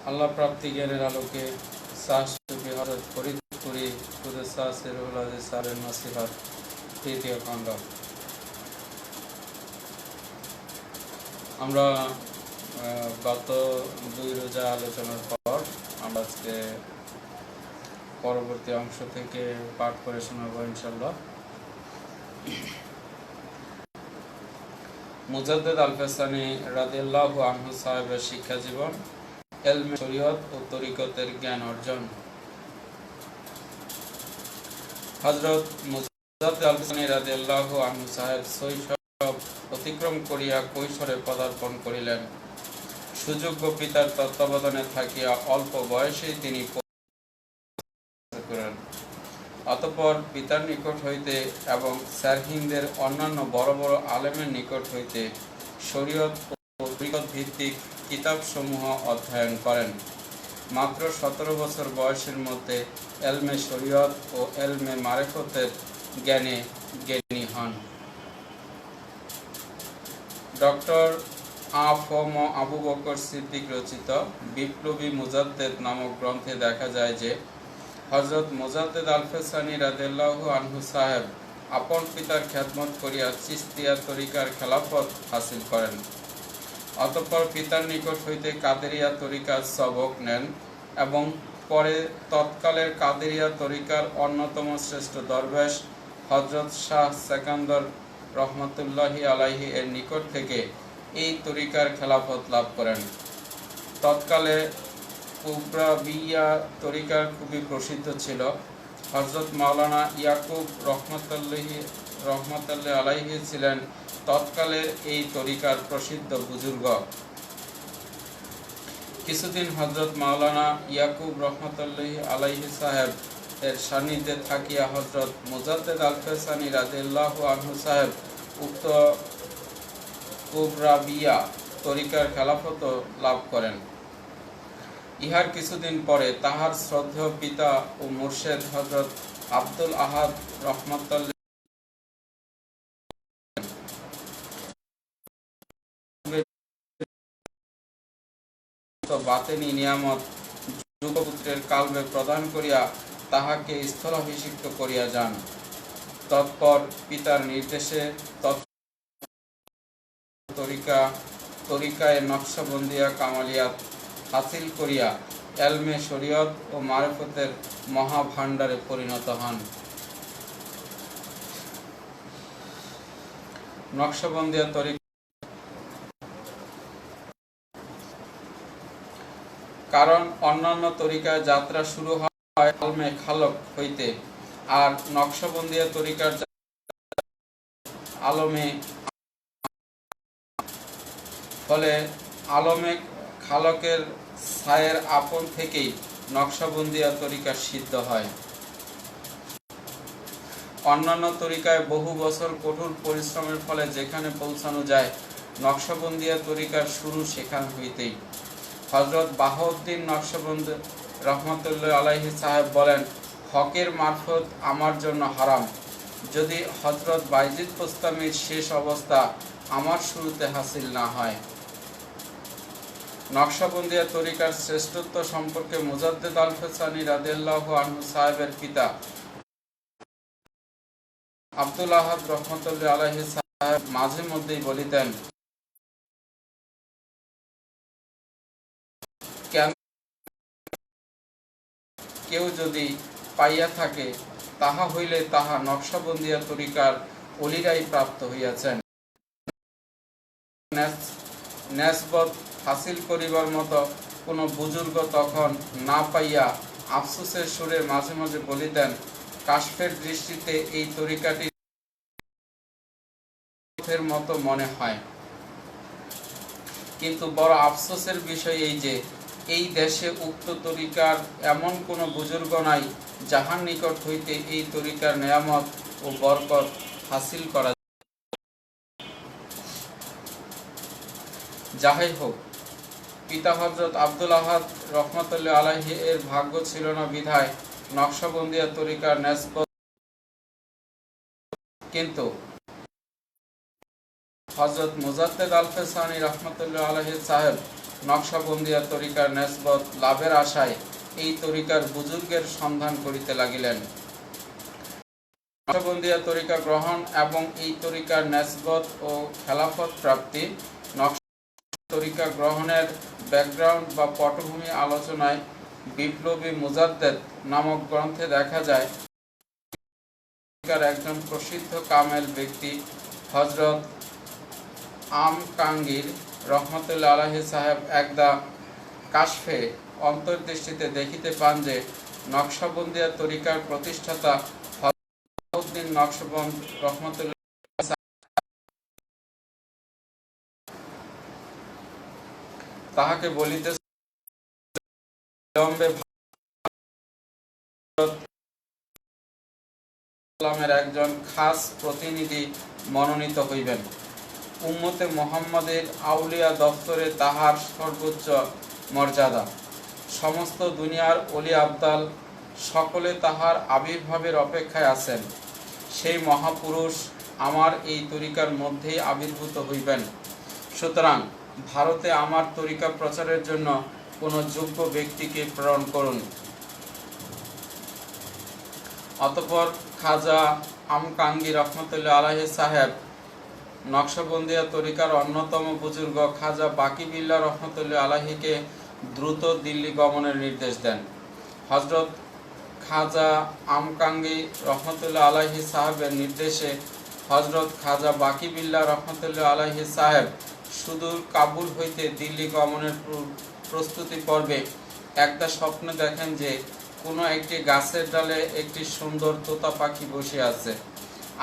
আল্লাহ প্রাপ্তি জ্ঞানের আলোকে শাহসুফি হযরত ফরিদপুরি কুদসা সিরুল আজিজ স্যারের নসিহত তৃতীয় খণ্ড। আমরা গত দুই রোজা আলোচনার পর আমরা আজকে পরবর্তী অংশ থেকে পাঠ করে শোনাবো ইনশাল্লাহ। মুজাদ্দেদ আল-ফেসানি রাদিয়াল্লাহু আনহু সাহেবের শিক্ষা জীবন, ইলমে শরীয়ত ও তরিকতের জ্ঞান অর্জন। হযরত মুজাদ্দেদ আল-ফেসানি রাদিয়াল্লাহু আনহু সাহেব শৈশব অতিক্রম করিয়া কৈশোরে পদার্পণ করিলেন। সুযোগ্য পিতার তত্ত্বাবধানে থাকিয়া অল্প বয়সেই তিনি করেন। অতঃপর পিতার নিকট হইতে এবং সারহিন্দের অন্যান্য বড় বড় আলেমের নিকট হইতে শরীয়ত ও তরিকত ভিত্তিক কিতাবসমূহ অধ্যয়ন করেন। মাত্র 17 বছর বয়সের মধ্যে ইলমে শরীয়ত ও ইলমে মারিফতের জ্ঞানে জ্ঞানী হন। ডক্টর আ.ফ.ম. আবু বকর সিদ্দিক রচিত বিপ্লবী মুজাদ্দেদ নামক গ্রন্থে দেখা যায় যে হযরত মুজাদ্দেদ আল-ফেসানি রাদিয়াল্লাহু আনহু সাহেব আপন পিতার খেদমত করিয়া চিশতিয়া তরিকার খেলাফত হাসিল করেন। অতঃপর পিতার নিকট হইতে কাদেরিয়া তরিকার সবক নেন এবং পরে তৎকালের কাদেরিয়া তরিকার অন্যতম শ্রেষ্ঠ দরবেশ হযরত শাহ সেকান্দর রহমতুল্লাহি আলাইহি এর নিকট থেকে এই তরিকার খেলাফত লাভ করেন। তৎকালে কুবরাবিয়া তরিকার খুবই প্রসিদ্ধ ছিল। হযরত মাওলানা ইয়াকুব রহমতুল্লাহি আলাইহি ছিলেন তৎকালের এই তরিকার প্রসিদ্ধ বুজুর্গ। কিছুদিন হযরত মাওলানা ইয়াকুব রহমতুল্লাহি আলাইহি সাহেব এর সান্নিধ্যে থাকিয়া হযরত মুজাদ্দেদ আল-ফেসানি রাদিয়াল্লাহু আনহু সাহেব উক্ত কুবরাবিয়া তরিকার খেলাফত লাভ করেন। ইহার কিছুদিন পরে তাহার শ্রদ্ধেয় পিতা ও মুর্শেদ হযরত আব্দুল আহাদ রহমতুল্লাহ বাতেনি নিয়ামত যুগপুত্রের কালবে প্রদান করিয়া তাহাকে স্থলাভিষিক্ত করিয়া যান। তৎপর পিতার নির্দেশে তরিকায় নকশবন্দিয়া কামালিয়াত হাসিল করিয়া ইলমে শরীয়ত ও মারিফতের মহাভাণ্ডারে পরিণত হন। নকশবন্দিয়া তরিকা কারণ অন্যান্য তরিকায় যাত্রা শুরু হয় ইলমে খালক হইতে, আর নকশবন্দিয়া তরিকার আলমে ফলে আলমে খালকের ছায়ের আপন থেকেই নকশবন্দিয়া তরিকা সিদ্ধ হয়। অন্যান্য তরিকায় বহু বছর কঠোর পরিশ্রমের ফলে যেখানে পৌঁছানো যায়, নকশবন্দিয়া তরিকার শুরু সেখান হইতেই। হযরত বাহাউদ্দিন নকশবন্দি রহমতুল্লাহ আলাইহি সাহেব বলেন, হকের মারফত আমার জন্য হারাম, যদি হযরত বাইজিদ বুস্তামির শেষ অবস্থা আমার শুরুতে হাসিল না হয়। নকশবন্দিয়া তরিকার শ্রেষ্ঠত্ব সম্পর্কে মুজাদ্দেদ আল-ফেসানি রাদিয়াল্লাহু আনহু সাহেবের পিতা আব্দুল আহাদ রহমতুল্লাহ আলাইহি সাহেব মাঝে মধ্যেই বলিতেন, কেউ যদি পাইয়া থাকে তাহা হইলে তাহা নকশবন্দিয়া তরিকার অলিরাই প্রাপ্ত হইয়াছেন। নেসবত হাসিল করিবার মতো কোনো বুজুর্গ তখন না পাইয়া আফসোসের সুরে মাঝে মাঝে বলিতেন, কাশফের দৃষ্টিতে এই তরিকাটি মতো মনে হয়, কিন্তু বড় আফসোসের বিষয় এই যে এই দেশে উক্ত তরিকার এমন কোনো বুজুর্গ নাই যাহার নিকট হইতে এই তরিকার নেয়ামত ও বরকত হাসিল করা। যাহাই হোক, পিতা হযরত আব্দুল আহাদ রহমতুল্লাহ আলাইহি এর ভাগ্য ছিল না বিধায় নকশবন্দিয়া তরিকার নেসবত, কিন্তু হযরত মুজাদ্দেদ আল-ফেসানি রহমতুল্লাহ আলাইহি সাহেব নকশবন্দিয়া তরিকার নেসবত লাভের আশায় এই তরিকার বুজুর্গের সন্ধান করিতে লাগিলেন। নকশবন্দিয়া তরিকা গ্রহণ এবং এই তরিকার নেসবত ও খেলাফত প্রাপ্তি। তরিকা গ্রহণের ব্যাকগ্রাউন্ড বা পটভূমি আলোচনায় বিপ্লবী মুজাদ্দেদ নামক গ্রন্থে দেখা যায় একজন প্রসিদ্ধ কামেল ব্যক্তি হযরত আমকাঙ্গীর রহমতুল্লাহ আলাইহি সাহেব একদা কাশফে অন্তর্দৃষ্টিতে দেখিতে পান যে নকশবন্দিয়া তরিকার প্রতিষ্ঠাতা হযরত নকশবন্দ রহমতুল্লাহ তাহাকে বলিতে একজন খাস প্রতিনিধি মনোনীত হইবেন। উম্মতে মুহাম্মাদের আউলিয়া দফতরে তাহার সর্বোচ্চ মর্যাদা। সমস্ত দুনিয়ার ওলি আবদাল সকলে তাহার আবির্ভাবের অপেক্ষায় আছেন। সেই মহাপুরুষ আমার এই তরিকার মধ্যেই আবির্ভূত হইবেন। সুতরাং ভারতে আমার তরিকা প্রচারের জন্য কোনো যোগ্য ব্যক্তিকে প্রেরণ করুন। অতঃপর খাজা আমকাঙ্গী রহমতুল্লাহ আলাইহি সাহেব নকশবন্দিয়া তরিকার অন্যতম বুজুর্গ খাজা বাকি বিল্লাহ রহমতুল্লাহ আলাইহিকে দ্রুত দিল্লি গমনের নির্দেশ দেন। হযরত খাজা আমকাঙ্গী রহমতুল্লাহ আলাইহি সাহেবের নির্দেশে হযরত খাজা বাকি বিল্লাহ রহমতুল্লাহ আলাইহি সাহেব সুদূর কাবুল হইতে দিল্লি গমনের প্রস্তুতি পর্বে একটা স্বপ্ন দেখেন যে কোনো একটি গাছের ডালে একটি সুন্দর তোতা পাখি বসে আছে,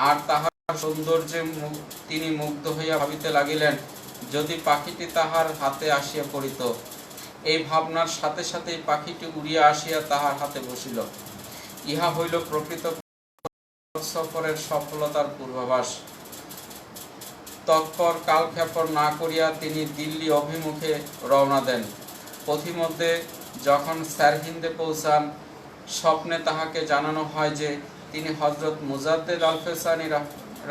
আর তাহার সৌন্দর্যে তিনি মুগ্ধ হইয়া ভাবিতে লাগিলেন যদি পাখিটি তাহার হাতে আসিয়া পড়িত। এই ভাবনার সাথে সাথেই পাখিটি উড়িয়া আসিয়া তাহার হাতে বসিল। ইহা হইল প্রকৃত সফরের সফলতার পূর্বাভাস। তৎপর কালক্ষেপণ না করিয়া তিনি দিল্লি অভিমুখে রওনা দেন। পথিমধ্যে যখন সারহিন্দে পৌঁছান, স্বপ্নে তাহাকে জানানো হয় যে তিনি হযরত মুজাদ্দেদ আলফেসানি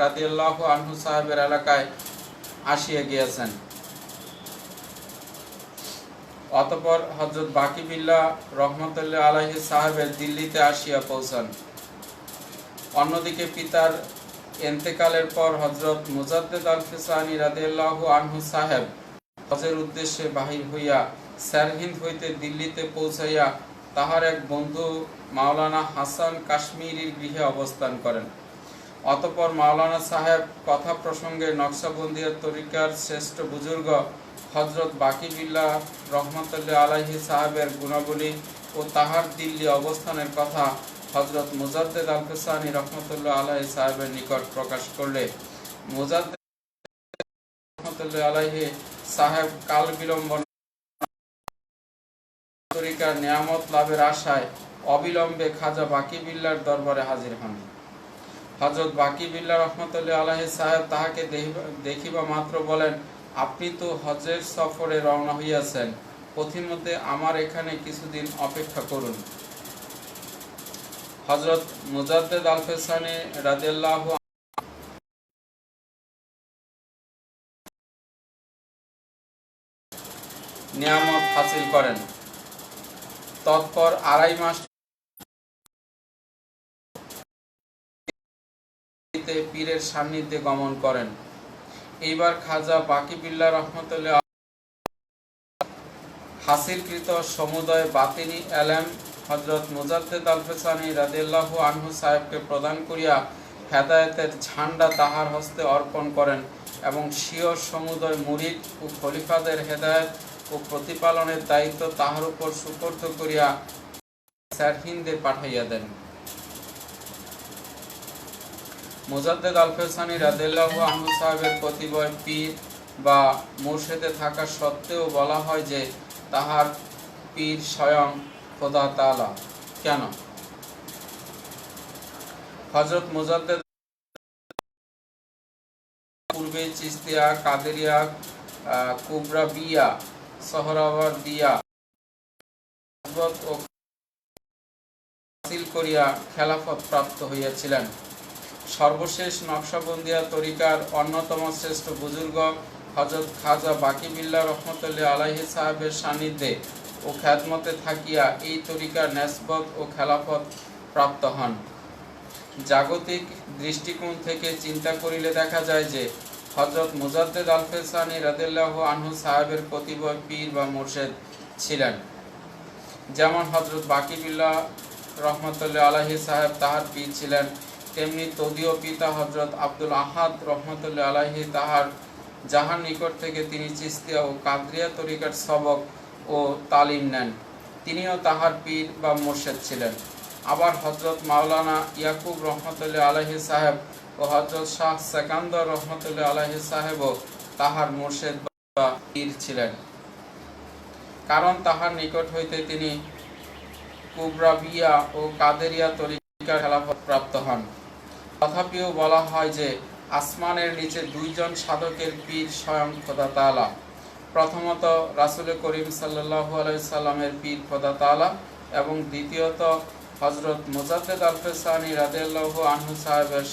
রাদিয়াল্লাহু আনহু সাহেবের এলাকায় আসিয়া গিয়াছেন। অতঃপর হযরত বাকি বিল্লাহ রহমতুল্লাহ আলাইহি সাহেবের দিল্লিতে আসিয়া পৌঁছান। অন্যদিকে পিতার ইন্তেকালের পর হযরত মুজাদ্দেদ আলফেসানি রাদিয়াল্লাহু আনহু সাহেব হজের উদ্দেশ্যে বাহির হইয়া সারহিন্দ হইতে দিল্লিতে পৌঁছাইয়া তাহার এক বন্ধু মাওলানা হাসান কাশ্মীরির গৃহে অবস্থান করেন। অতঃপর মাওলানা সাহেব কথা প্রসঙ্গে নকশবন্দিয়া তরিকার শ্রেষ্ঠ বুজুর্গ হযরত বাকি বিল্লাহ রহমতুল্লাহ আলাইহি সাহেবের গুণাবলী ও তাহার দিল্লি অবস্থানের কথা হযরত মুজাদ্দেদ আলফেসানি রহমতুল্লাহ আলাইহি সাহেবের নিকট প্রকাশ করলে মুজাদ্দেদ রহমতুল্লাহ আলাইহি সাহেব কাল বিলম্ব তরিকার নিয়ামত লাভের আশায় অবিলম্বে খাজা বাকি বিল্লাহর দরবারে হাজির হন। হযরত বাকি বিল্লাহ রহমতুল্লাহ আলাইহি সাহেব তাহাকে দেখিবা মাত্র বলেন, আপনি তো হজের সফরে রওনা হইয়াছেন, পথিমধ্যে আমার এখানে কিছুদিন অপেক্ষা করুন। হযরত মুজাদ্দেদ আলফেসানি রাদিয়াল্লাহু নিয়ামত হাসিল করেন। তৎপর 2.5 মাস পীরের সান্নিধ্যে গমন করেন। এইবার খাজা বাকি বিল্লাহ রহমতুল্লাহ হাসিলকৃত সমুদয় বাতিনি এলেম হযরত মুজাদ্দেদ আলফেসানি রাদিয়াল্লাহু আনহু সাহেবকে প্রদান করিয়া হেদায়েতের ঝান্ডা তাহার হস্তে অর্পণ করেন এবং স্বীয় সমুদয় মুরিদ ও খলিফাদের হেদায়েত ও প্রতিপালনের দায়িত্ব তাহার উপর সুপর্দ করিয়া সারহিন্দে পাঠাইয়া দেন। মুজাদ্দেদ আলফেসানি রাদিয়াল্লাহু আনহু সাহেবের প্রতিবয় পীর বা মুর্শিদে থাকা সত্ত্বেও বলা হয় যে তাহার পীর স্বয়ং খোদা তাআলা। কেন? হযরত মুজাদ্দেদ পূর্বে চিশতিয়া, কাদেরিয়া, কুবরাবিয়া, সোহরাওয়ার্দিয়া ও হাসিল করিয়া খেলাফত প্রাপ্ত হইয়াছিলেন। সর্বশেষ নকশবন্দিয়া তরিকার অন্যতম শ্রেষ্ঠ বুজুর্গ হযরত খাজা বাকি বিল্লাহ রহমতুল্লাহ আলাইহি সাহেবের সান্নিধ্যে ও খ্যাদমতে থাকিয়া এই তরিকার নেসবত ও খেলাফত প্রাপ্ত হন। জাগতিক দৃষ্টিকোণ থেকে চিন্তা করিলে দেখা যায় যে হযরত মুজাদ্দেদ আল-ফেসানি রাদিয়াল্লাহু আনহু সাহেবের প্রতিবয় পীর বা মুর্শেদ ছিলেন। যেমন হযরত বাকি বিল্লাহ রহমতুল্লাহ আলাইহি সাহেব তাহার পীর ছিলেন, তেমনি তদীয় পিতা হযরত আব্দুল আহাদ রহমতুল্লাহ আলাইহি যাহার নিকট থেকে তিনি চিশতিয়া ও কাদরিয়া তরিকার সবক ও তালিম নেন, তিনিও তাহার পীর বা মুর্শেদ ছিলেন। আবার হযরত মাওলানা ইয়াকুব রহমতুল্লাহ আলাইহি সাহেব ও হযরত শাহ সেকান্দর রহমতুল্লাহ আলাইহি সাহেবও তাহার মুর্শেদ বা পীর ছিলেন, কারণ তাহার নিকট হইতে তিনি কুবরাবিয়া ও কাদেরিয়া তরিকার খেলাফত প্রাপ্ত হন। তথাপিও বলা হয় যে আসমানের নিচে দুইজন সাধকের পীর স্বয়ং খোদা তাআলা। প্রথমত রাসূল করিম সাল্লাল্লাহু আলাইহি সাল্লামের পীর খোদা তাআলা এবং দ্বিতীয়ত হযরত মুজাদ্দেদ আল-ফেসানি রাদিয়াল্লাহু আনহু সাহেবের।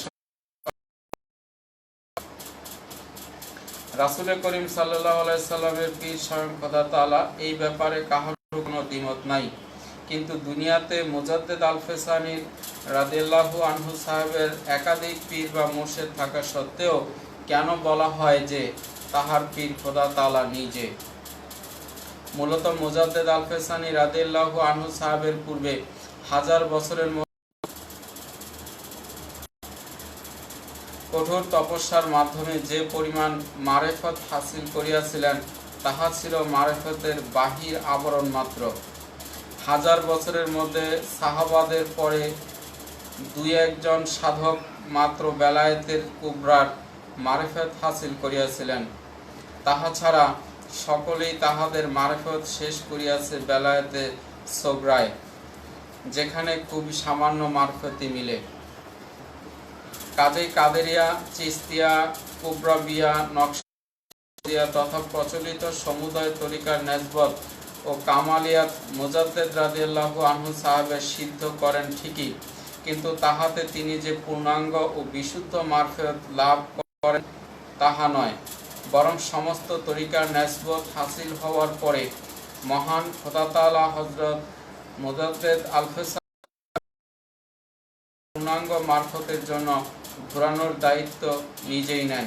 রাসূল করিম সাল্লাল্লাহু আলাইহি সাল্লামের পীর স্বয়ং খোদা তাআলা এই ব্যাপারে কাহারও কোনো দ্বিমত নাই, কিন্তু দুনিয়াতে মুজাদ্দেদ আল-ফেসানি রাদিয়াল্লাহু আনহু সাহেবের একাধিক পীর বা মুর্শেদ থাকা সত্ত্বেও কেন বলা হয় যে তাহার পীর খোদা তাআলা নিজে? মূলত মুজাদ্দেদ আল-ফেসানি রাদিয়াল্লাহু আনহু সাহেবের পূর্বে 1000 বছরের কঠোর তপস্যার মাধ্যমে যে পরিমাণ মারেফত হাসিল করিয়াছিলেন তাহা ছিল মারেফতের বাহির আবরণ মাত্র। 1000 বছরের মধ্যে সাহাবাদের পরে 2-1 জন সাধক মাত্র বেলায়েতের কুবরার মারেফত হাসিল করিয়াছিলেন। তাহা ছাড়া সকলেই তাহাদের মারেফত শেষ করিয়াছে বেলায়েতে সোগরায়, যেখানে খুবই সামান্য মারফতি মিলে। কাজেই কাদেরিয়া, চিশতিয়া, কুবরাবিয়া, নকশবন্দিয়া তথা প্রচলিত সমুদয় তরিকার নেসবত ও কামালিয়াত মুজাদ্দেদ রাদিয়াল্লাহু আনহু সাহেবের সিদ্ধ করেন ঠিকই, কিন্তু তাহাতে তিনি যে পূর্ণাঙ্গ ও বিশুদ্ধ মারফত লাভ করেন তাহা নয়, বরং সমস্ত তরিকার নেসবত হাসিল হওয়ার পরে মহান খোদা তাআলা হযরত মুজাদ্দেদ আল-ফেসানি পূর্ণাঙ্গ মারফতের জন্য ঘোরানোর দায়িত্ব নিজেই নেন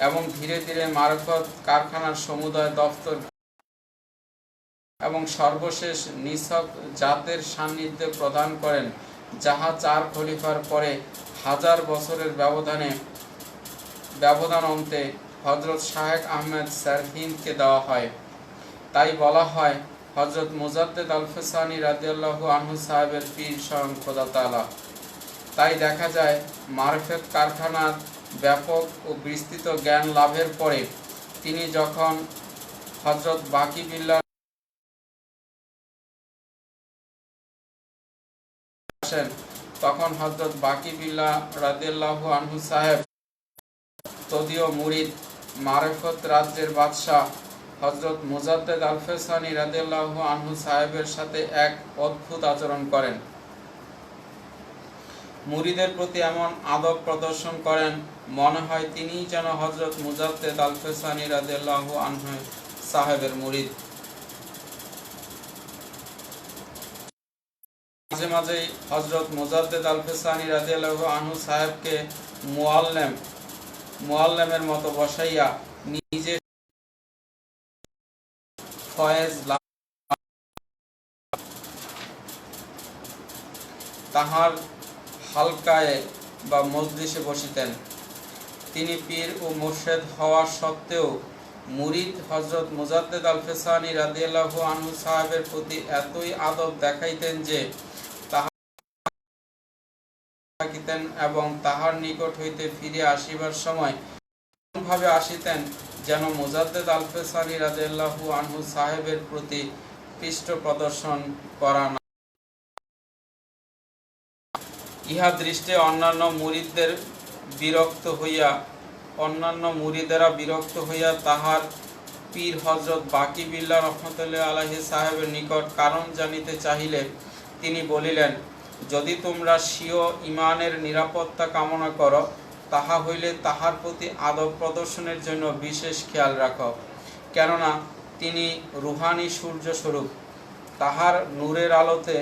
এবং ধীরে ধীরে মারফত কারখানার সমুদয় দফতর এবং সর্বশেষ নিছক জাতের সান্নিধ্যে প্রদান করেন, যাহা 4 খলিফার পরে 1000 বছরের ব্যবধান অন্তে হযরত শায়েখ আহমেদ সারহিন্দকে দেওয়া হয়। তাই বলা হয় হযরত মুজাদ্দেদ আল-ফেসানি রাদিয়াল্লাহু আনহু সাহেবের পীর স্বয়ং খোদা তাআলা। তাই দেখা যায় মারফত কারখানার ব্যাপক ও বিস্তৃত জ্ঞান লাভের পরে তিনি যখন হযরত বাকি বিল্লাহ আসেন, তখন হযরত বাকি বিল্লাহ রাদিয়াল্লাহু আনহু সাহেব তদীয় মুরিদ মারেফত রাজ্যের বাদশাহ হযরত মুজাদ্দেদ আল-ফেসানি রাদিয়াল্লাহু আনহু সাহেবের সাথে এক অদ্ভুত আচরণ করেন। মুরিদের প্রতি এমন আদব প্রদর্শন করেন মনে হয় তিনিই যেন হযরত মুজাদ্দেদ আল-ফেসানি রাদিয়াল্লাহু আনহু সাহেবের মুরিদ। মাঝে মাঝে হযরত মুজাদ্দেদ আল-ফেসানি রাদিয়াল্লাহু আনহু সাহেবকে মুআল্লিমের মতো বসাইয়া নিজে ফয়েজ তাহার হালকায় বা মজলিসে বসিতেন। তিনি পীর ও মুর্শেদ হওয়া সত্ত্বেও মুরিদ হযরত মুজাদ্দেদ আল-ফেসানি রাদিয়াল্লাহু আনহু সাহেবের প্রতি এতই আদব দেখাইতেন যে থাকিতেন এবং তাহার নিকট হইতে ফিরে আসিবার সময় এমনভাবে আসিতেন যেন মুজাদ্দেদ আল-ফেসানি রাদিয়াল্লাহু আনহু সাহেবের প্রতি পৃষ্ঠ প্রদর্শন করা না। ইহা দৃষ্টে অন্যান্য মুরিদেরা বিরক্ত হইয়া তাহার পীর হযরত বাকি বিল্লাহ রহমতুল্লাহ আলাইহি সাহেবের নিকট কারণ জানিতে চাহিলে তিনি বলিলেন, যদি তোমরা স্বীয় ঈমানের নিরাপত্তা কামনা করো তাহা হইলে তাহার প্রতি আদব প্রদর্শনের জন্য বিশেষ খেয়াল রাখো, কেননা তিনি রুহানি সূর্য স্বরূপ। তাহার নূরের আলোতে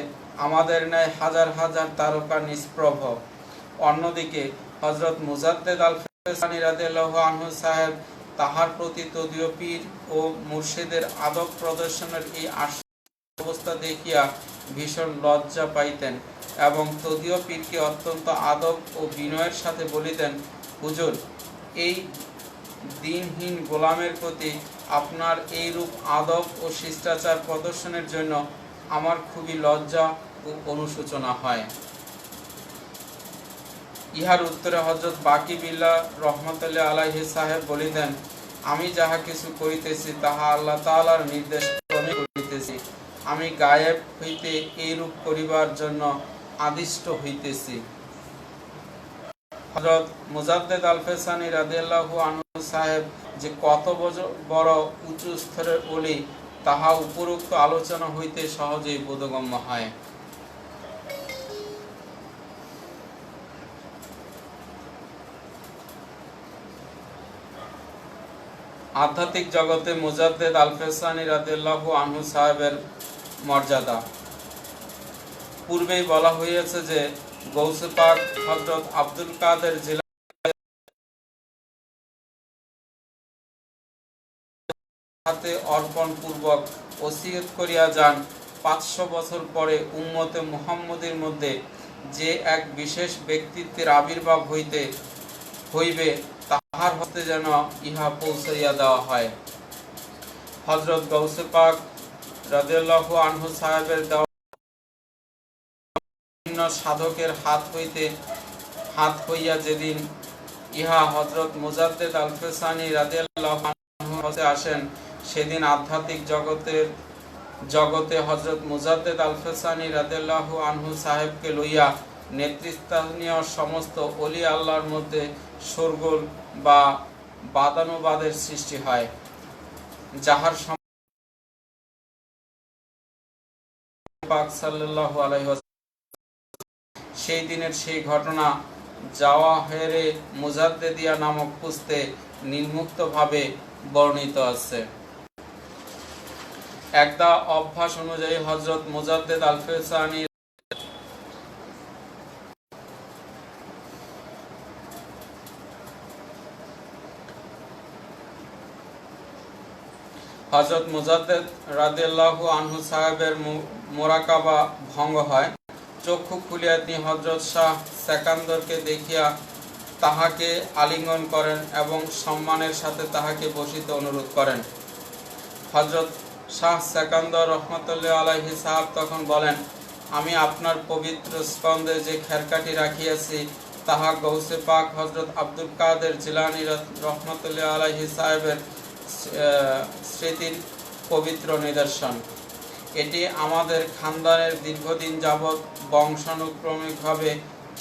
আমাদের ন্যায় হাজার হাজার তারকা নিষ্প্রভ। অন্যদিকে হযরত মুজাদ্দেদ আল-ফেসানি রাদিয়াল্লাহু আনহু সাহেব তাহার প্রতি তদীয় পীর ও মুর্শিদের আদব প্রদর্শনের এই অবস্থা দেখিয়া ভীষণ লজ্জা পাইতেন এবং তদীয় পীরকে অত্যন্ত আদব ও বিনয়ের সাথে বলিতেন, হুজুর, এই দিনহীন গোলামের প্রতি আপনার এইরূপ আদব ও শিষ্টাচার প্রদর্শনের জন্য আমার খুবই লজ্জা ও অনুশোচনা হয়। ইহার উত্তরে হযরত বাকি বিল্লাহ রহমতুল্লাহ আলাইহি সাহেব বলিতেন, আমি যাহা কিছু করিতেছি তাহা আল্লাহ তাআলার নির্দেশ ক্রমে করিতেছি। আমি গায়েব হইতে এইরূপ করিবার জন্য আদিষ্ট হইতেছি। হযরত মুজাদ্দেদ আল-ফেসানি রাদিয়াল্লাহু আনহু সাহেব যে কত বড় উঁচু স্তরের ওলি তাহা উপরোক্ত আলোচনা হইতে সহজেই বোধগম্য হয়। আধ্যাত্মিক জগতে মুজাদ্দেদ আল-ফেসানি রাদিয়াল্লাহু আনহু সাহেবের মর্যাদা। পূর্বেই বলা হয়েছে যে গৌসে পাক হযরত আব্দুল কাদের জিলানী হাতে অর্পণ পূর্বক ওসিয়ত করিয়া যান, 500 বছর পরে উম্মতে মুহাম্মদের মধ্যে যে এক বিশেষ ব্যক্তিত্বের আবির্ভাব হইবে তাহার হতে যেন ইহা পৌঁছাইয়া দেওয়া হয়। হযরত গৌসে পাক রাদিয়াল্লাহু আনহু সাহেবের দেওয়া বিভিন্ন সাধকের হাত হইয়া যেদিন ইহা হযরত মুজাদ্দেদ আল-ফেসানি রাদিয়াল্লাহু আনহু হতে আসেন, সেদিন আধ্যাত্মিক জগতে হযরত মুজাদ্দেদ আল-ফেসানি রাদিয়াল্লাহু আনহু সাহেবকে লইয়া নেতৃস্থানীয় সমস্ত ওলি আল্লাহর মধ্যে শোরগোল বা বাদানুবাদের সৃষ্টি হয়, যাহার পাক সাল্লাল্লাহু আলাইহি ওয়াসাল্লাম সেই দিনের সেই ঘটনা জাওয়াহেরে মুজাদ্দেদিয়া নামক পুস্তে নিম্নোক্তভাবে বর্ণিত আছে। একটা অভ্যাস অনুযায়ী হযরত মুজাদ্দেদ আল-ফেসানি হযরত মুজাদ্দেদ রাদিয়াল্লাহু আনহু সাহেবের মোরাকাবা ভঙ্গ হয়। চক্ষু খুলিয়া তিনি হযরত শাহ সেকান্দরকে দেখিয়া তাহাকে আলিঙ্গন করেন এবং সম্মানের সাথে তাহাকে বসিতে অনুরোধ করেন। হযরত শাহ সেকান্দর রহমতুল্লাহ আলাইহি সাহেব তখন বলেন, আমি আপনার পবিত্র স্কন্ধে যে খেরকাটি রাখিয়াছি তাহা গৌসে পাক হযরত আব্দুল কাদের জিলানী রহমতুল্লাহ আলাইহি সাহেবের স্মৃতির পবিত্র নিদর্শন। এটি আমাদের খানদানের দীর্ঘদিন যাবৎ বংশানুক্রমিকভাবে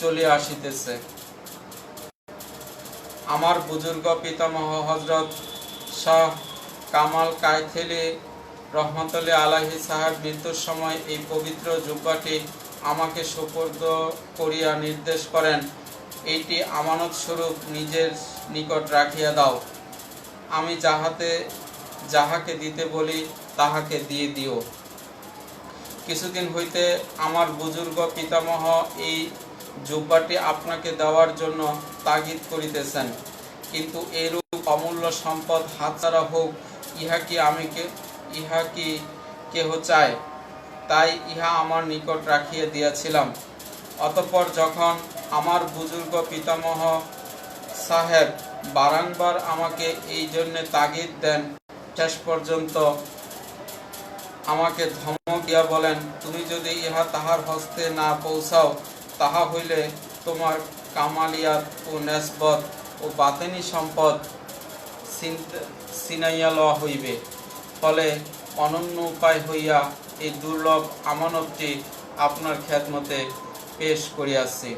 চলে আসিতেছে। আমার বুজুর্গ পিতামহ হযরত শাহ কামাল কায়থেলি রহমতুল্লাহ আলাইহি সাহেব মৃত্যুর সময় এই পবিত্র জুব্বাটি আমাকে সুপর্দ করিয়া নির্দেশ করেন, এইটি আমানত স্বরূপ নিজের নিকট রাখিয়া দাও। আমি যাহাকে দিতে বলি তাহাকে দিয়ে দিও। কিছুদিন হইতে আমার বুজুর্গ পিতামহ এই জুব্বাটি আপনাকে দেওয়ার জন্য তাগিদ করিতেছেন, কিন্তু এরূপ অমূল্য সম্পদ হাতছাড়া হোক ইহা কি কেহ চায়? তাই ইহা আমার নিকট রাখিয়া দিয়াছিলাম। অতঃপর যখন আমার বুজুর্গ পিতামহ সাহেব বারংবার আমাকে এই জন্য তাগিদ দেন, শেষ পর্যন্ত আমাকে ধমক দিয়া বলেন, তুমি যদি ইহা তাহার হস্তে না পৌঁছাও তাহা হইলে তোমার কামালিয়াত ও নেসবত ও বাতেনি সম্পদ ছিনাইয়া লওয়া হইবে। ফলে অনন্য উপায় হইয়া এই দুর্লভ আমানতটি আপনার খেদমতে পেশ করিয়াছি।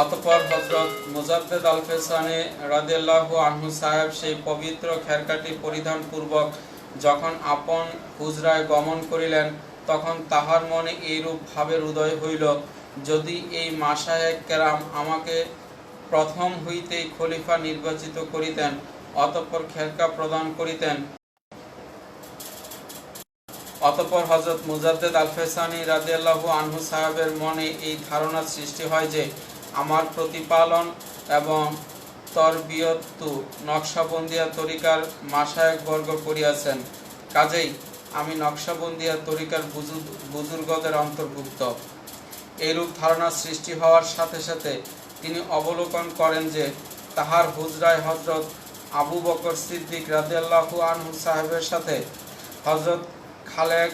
অতঃপর হযরত মুজাদ্দেদ আল-ফেসানি রাদিয়াল্লাহু আনহু সাহেব সেই পবিত্র খেরকাটি পরিধান পূর্বক যখন আপন হুজরায় গমন করিলেন, তখন তাহার মনে এইরূপ ভাবের উদয় হইল, যদি এই মাশায়েখ কেরাম আমাকে প্রথম হইতেই খলিফা নির্বাচিত করিতেন, অতঃপর খেরকা প্রদান করিতেন। অতঃপর হযরত মুজাদ্দেদ আল-ফেসানি রাদিয়াল্লাহু আনহু সাহেবের মনে এই ধারণার সৃষ্টি হয় যে আমার প্রতিপালন এবং তরবিয়তু নকশবন্দিয়া তরিকার মাশায়েখ বর্গ করিয়াছেন, কাজেই আমি নকশবন্দিয়া তরিকার বুজুর্গদের অন্তর্ভুক্ত। এইরূপ ধারণার সৃষ্টি হওয়ার সাথে সাথে তিনি অবলোকন করেন যে তাহার হুজরায় হযরত আবু বকর সিদ্দিক রাদিয়াল্লাহু আনহু সাহেবের সাথে হযরত খালেক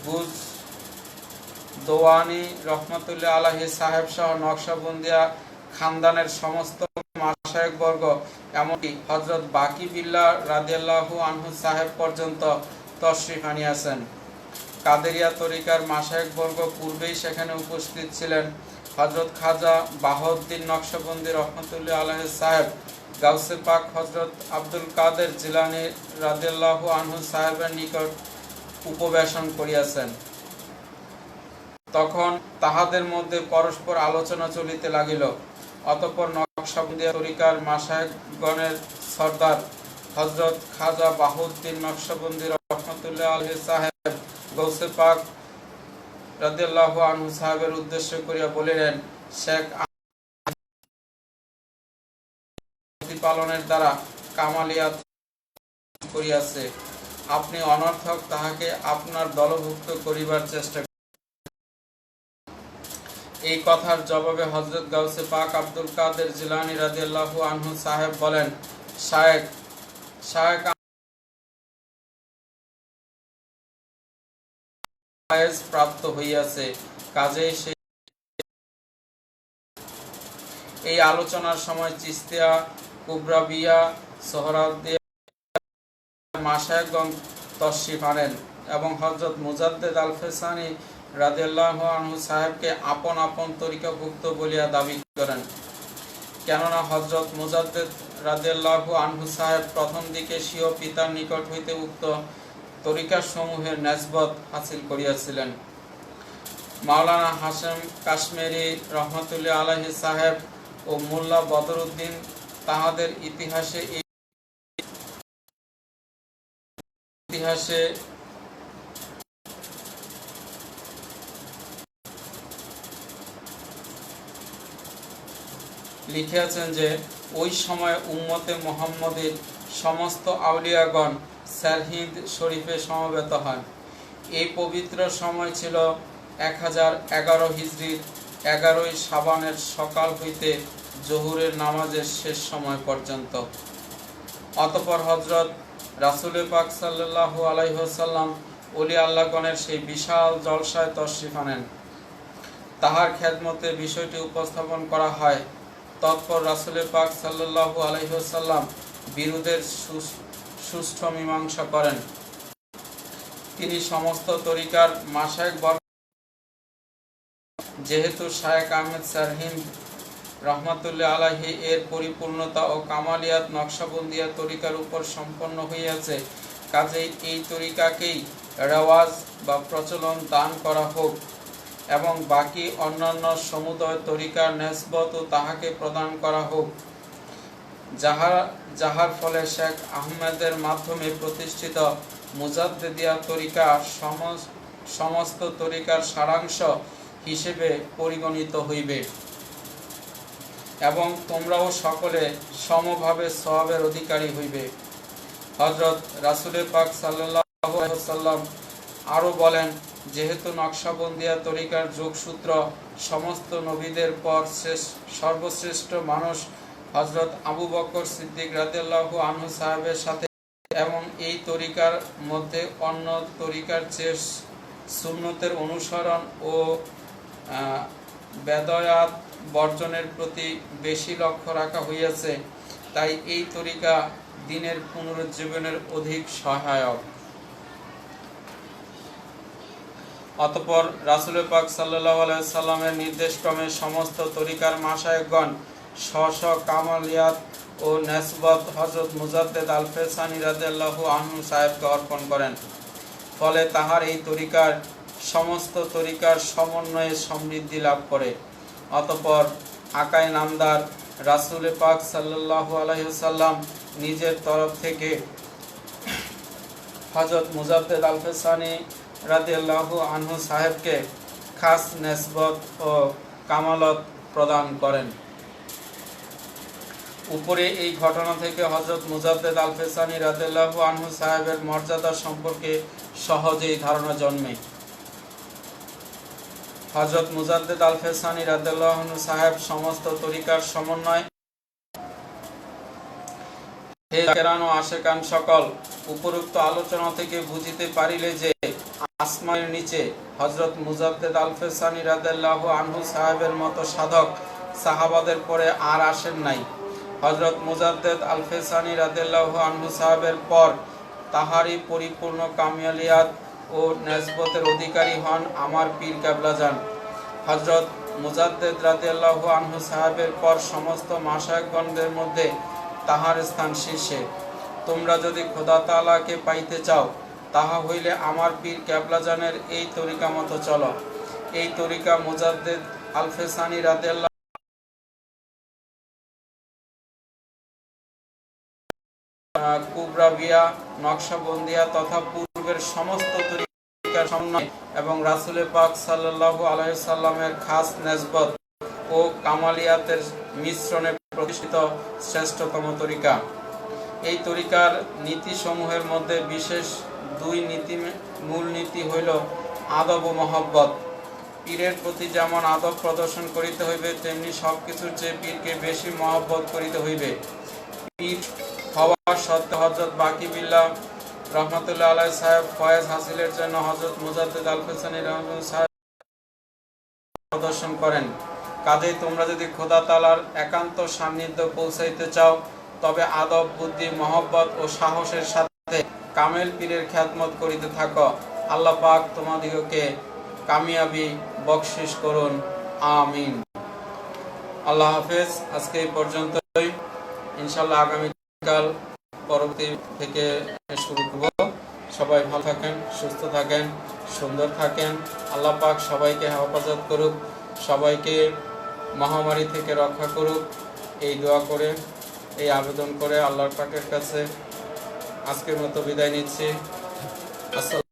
বুজ দোয়ানি রহমতুল্লাহ আলাইহি সাহেব সহ নকশবন্দিয়া খানদানের সমস্ত মাশায়েখ বর্গ, এমনকি হযরত বাকি বিল্লাহ রাদিয়াল্লাহু আনহু সাহেব পর্যন্ত তশরিফ আনিয়াছেন। কাদেরিয়া তরিকার মাশায়েখ বর্গ পূর্বেই সেখানে উপস্থিত ছিলেন। হযরত খাজা বাহাউদ্দিন নকশবন্দি রহমতুল্লাহ আলাইহি সাহেব গাউসে পাক হযরত আব্দুল কাদের জিলানী রাদিয়াল্লাহু আনহু সাহেবের নিকট উপবেশন করিয়াছেন। তখন তাহাদের মধ্যে পরস্পর আলোচনা চলিতে লাগিল। অতঃপর নকশবন্দিয়া তরিকার মাশায়েখগণের সরদার হযরত খাজা বাহাউদ্দিন নকশবন্দি রহমতুল্লাহ আলাইহি সাহেব গাউসে পাক রাদিয়াল্লাহু আনহু সাহেবের উদ্দেশ্য করিয়া বলিলেন, শেখ প্রতিপালনের দ্বারা কামালিয়াত করিয়াছে, আপনি অনর্থক তাহাকে আপনার দলভুক্ত করিবার চেষ্টা। এই কথার জবাবে হযরত গাউসে পাক আব্দুল কাদের জিলানী রাদিয়াল্লাহু আনহু সাহেব বলেন, শায়েখ ফায়েজ প্রাপ্ত হইয়াছে, কাজেই সে। এই আলোচনার সময় চিশতিয়া, কুবরাবিয়া, সোহরাওয়ার্দিয়া মাশায়েখগণ তশরিফ আনেন এবং হযরত মুজাদ্দেদ আল-ফেসানি রাদিয়াল্লাহু আনহু সাহেবকে আপন আপন তরিকাভুক্ত বলিয়া দাবি করেন। কেননা হযরত মুজাদ্দেদ রাদিয়াল্লাহু আনহু সাহেব প্রথম দিকে স্বীয় পিতার নিকট হইতে উক্ত তরিকাসমূহের নেসবত হাসিল করিয়াছিলেন। মাওলানা হাশেম কাশ্মীরি রহমতুল্লাহ আলাইহি সাহেব ও মোল্লা বদরউদ্দিন তাহাদের ইতিহাসে লিখিয়াছেন যে ওই সময় উম্মতে মুহাম্মদীর সমস্ত আউলিয়াগণ সারহিন্দ শরীফে সমবেত হয়। এই পবিত্র সময় ছিল 1011 হিজরির 11ই শাবানের সকাল হইতে জোহরের নামাজের শেষ সময় পর্যন্ত। অতঃপর হযরত রাসূল পাক সাল্লাল্লাহু আলাইহি ওয়াসাল্লাম ওলি আল্লাহগণের সেই বিশাল জলসায় তশরিফ আনেন। তাহার খেদমতে বিষয়টি উপস্থাপন করা হয়। তৎপর রাসূল পাক সাল্লাল্লাহু আলাইহি ওয়াসাল্লাম বিরোধের সুষ্ঠু মীমাংসা করেন। তিনি সমস্ত তরিকার মাশায়েখ বর্গ, যেহেতু শায়েখ আহমেদ সারহিন্দ রহমতুল্লাহ আলাইহি এর পরিপূর্ণতা ও কামালিয়াত নকশবন্দিয়া তরিকার উপর সম্পন্ন হইয়াছে, কাজেই এই তরিকাকেই রেওয়াজ বা প্রচলন দান করা হোক এবং বাকি অন্যান্য সমুদয় তরিকার নেসবতও তাহাকে প্রদান করা হোক, যাহার ফলে শেখ আহমেদের মাধ্যমে প্রতিষ্ঠিত মুজাদ্দেদিয়া তরিকা সমস্ত তরিকার সারাংশ হিসেবে পরিগণিত হইবে এবং তোমরাও সকলে সমভাবে সওয়াবের অধিকারী হইবে। হযরত রাসূল পাক সাল্লাল্লাহু আলাইহি ওয়াসাল্লাম আরও বলেন, যেহেতু নকশবন্দিয়া তরিকার যোগসূত্র সমস্ত নবীদের পর সর্বশ্রেষ্ঠ মানুষ হযরত আবু বকর সিদ্দিক রাদিয়াল্লাহু আনহু সাহেবের সাথে এবং এই তরিকার মধ্যে অন্য তরিকার চেয়ে সুন্নতের অনুসরণ ও বেদায়াত বর্জনের প্রতি বেশি লক্ষ্য রাখা হইয়াছে, তাই এই তরিকা দ্বীনের পুনরুজ্জীবনের অধিক সহায়ক। অতঃপর রাসূল পাক সাল্লাল্লাহু আলাইহি সাল্লামের নির্দেশক্রমে সমস্ত তরিকার মাশায়েখগণ স্ব কামালিয়াত ও নেসবত হযরত মুজাদ্দেদ আল-ফেসানি রাদিয়াল্লাহু আনহু সাহেবকে অর্পণ করেন। ফলে তাহার এই তরিকার সমস্ত তরিকার সমন্বয়ে সমৃদ্ধি লাভ করে। অতঃপর আকাই নামদার রাসূল পাক সাল্লাল্লাহু আলাইহি সাল্লাম নিজের তরফ থেকে হযরত মুজাদ্দেদ আল-ফেসানি রাদিয়াল্লাহু আনহু সাহেবকে খাস নেসবত ও কামালত প্রদান করেন। উপরে এই ঘটনা থেকে হযরত মুজাদ্দেদ আল-ফেসানি রাদিয়াল্লাহু আনহু সাহেবের মর্যাদা সম্পর্কে সহজেই ধারণা জন্মে। হযরত মুজাদ্দেদ আল-ফেসানি রাদিয়াল্লাহু আনহু সাহেব সমস্ত তরিকার সমন্বয়। হে জাকেরান ও আশেকান সকল, উপরোক্ত আলোচনা থেকে বুঝিতে পারিলে যে আসমানের নিচে হযরত মুজাদ্দেদ আল-ফেসানি রাদিয়াল্লাহু আনহু সাহেবের মতো সাধক সাহাবাদের পরে আর আসেন নাই। হযরত মুজাদ্দেদ আল-ফেসানি রাদিয়াল্লাহু আনহু সাহেবের পর তাহারই পরিপূর্ণ কামিয়ালিয়াত ও নেসবতের অধিকারী হন আমার পীর কেবলাজান। হযরত মুজাদ্দেদ রাদিয়াল্লাহু আনহু সাহেবের পর সমস্ত মাশায়েখগণদের মধ্যে তাহার স্থান শীর্ষে। তোমরা যদি খোদা তাআলাকে পাইতে চাও, তাহা হইলে আমার পীর কেবলাজানের এই তরিকা মতো চলো। এই তরিকা মুজাদ্দেদ আল-ফেসানি রাদিয়াল্লাহু কুবরাবিয়া, নকশবন্দিয়া তথা পূর্বের সমস্ত তরিকার সমন্বয় এবং রাসূল পাক সাল্লাল্লাহু আলাইহি সাল্লামের খাস নেসবত ও কামালিয়াতের মিশ্রণে প্রতিষ্ঠিত শ্রেষ্ঠতম তরিকা। এই তরিকার নীতিসমূহের মধ্যে বিশেষ দুই মূল নীতি হইল আদব ও মহব্বত। পীরের প্রতি যেমন আদব প্রদর্শন করিতে হইবে, তেমনি সব কিছুর চেয়ে পীরকে বেশি মহব্বত করিতে হইবে। পীর হওয়ার সত্ত্বে হযরত বাকি বিল্লাহ রহমাতুল্লাহ আলাইহি সাহেব ফয়েজ হাসিলের জন্য হযরত মুজাদ্দেদ আল-ফেসানি রাদিয়াল্লাহু সাহেব প্রদর্শন করেন। কাজেই তোমরা যদি খোদা তাআলার একান্ত সান্নিধ্য পৌঁছাইতে চাও, তবে আদব, বুদ্ধি, মহব্বত ও সাহসের সাথে কামেল পীরের খিদমত করিতে থাকো। আল্লাহ পাক তোমাদিগকে কামিয়াবি বকশিশ করুন, আমিন। আল্লাহ হাফেজ। আজকে এই পর্যন্তই। ইনশাআল্লাহ আগামীকাল পরবর্তী থেকে শুরু করব। সবাই ভালো থাকেন, সুস্থ থাকেন, সুন্দর থাকেন। আল্লাহ পাক সবাইকে হেফাজত করুক, সবাইকে মহামারী থেকে রক্ষা করুক, এই দোয়া করে, এই আবেদন করে আল্লাহর পাকের কাছে আজকের মতো বিদায় নিচ্ছি। আসসালামু